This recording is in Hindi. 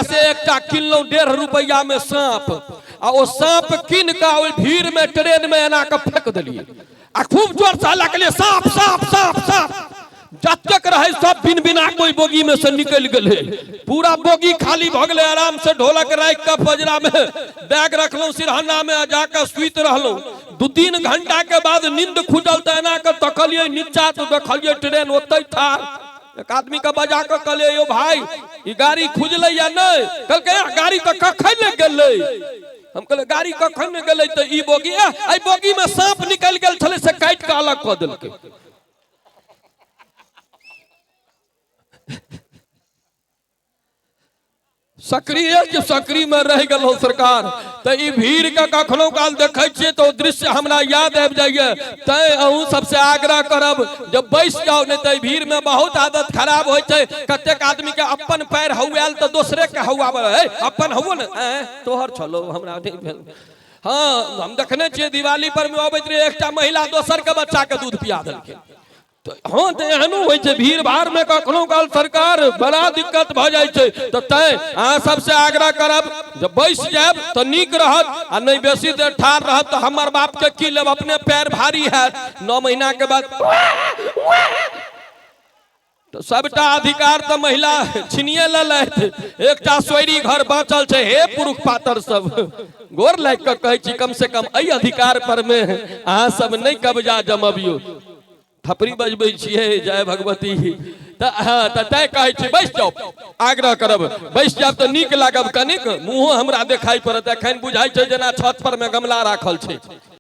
से एकटा किनलौं 1.5 रुपया में सांप आ ओ सांप कीन का भीड़ में ट्रेन में एना के फेंक दिलिए आ खूब जोर से हल्ला के सांप सांप सांप सांप जतक रहे सब बिन बिना कोई बोगी में से निकल गए पूरा बोगी खाली भ गए। आराम से ढोलक राख के पजरा में बैग रखलौं सिरहाना में जाकर सुत रहलौं। 2-3 घंटा के बाद नींद खुजल त एना के तकलिए नीचा तो देखलिए ट्रेन ओतै था। एक आदमी का बजा के कहले यो भाई ई गाड़ी खुजले या नहीं? कहलके गाड़ी तो कखन ले गेलै। हम कहले गाड़ी कखन ले गेलै त ई बोगी आई बोगी में सांप निकल गेल छले से काट के अलग क देलकै। सक्रिय में रह गल हो सरकार तो ई भीड़ के कखनो काल देखे छे तो दृश्य हमरा याद आबि जाइए। तै अहूँ सबसे आग्रह करब जब बैस जाओ नहीं तो भीड़ में बहुत आदत खराब होय छे। कतेक आदमी के अपन पैर हौआल तो दूसरे के हौआबे है अपन हौ न तोहर छलो हमरा नहीं भेल। हाँ हम देखने छे दिवाली पर में अबैत रहे एकटा महिला दोसर के बच्चा के दूध पिया देलकै। तो हाँ तो एहनो होय छे भीड़ भाड़ में कखनो काल सरकार बड़ा दिक्कत भ जाय छे। तो तै अहाँ सबसे आग्रह करब जब बैस जाब तो नीक रहत आ नहीं बेसी देर ठाड़ रहत तो हमर बाप के की लेब अपने पैर भारी है 9 महीना के बाद तो सबटा अधिकार तो महिला छिनिए लेलैथ। एकटा सोयरी घर बाँचल छे। हे पुरुष पातर सब गोर लाग के कहै छी कम से कम एहि अधिकार पर में अहाँ सब नहीं कब्जा जमबियो। थपरी बजबै छियै जय भगवती तय कहै छी बैस जाओ आग्रह करब बैस जाब तो नीक लागब कनिक मुँहो हमरा देखाई पड़त। एखन बुझाइ छै जेना छत पर में गमला राखल छै।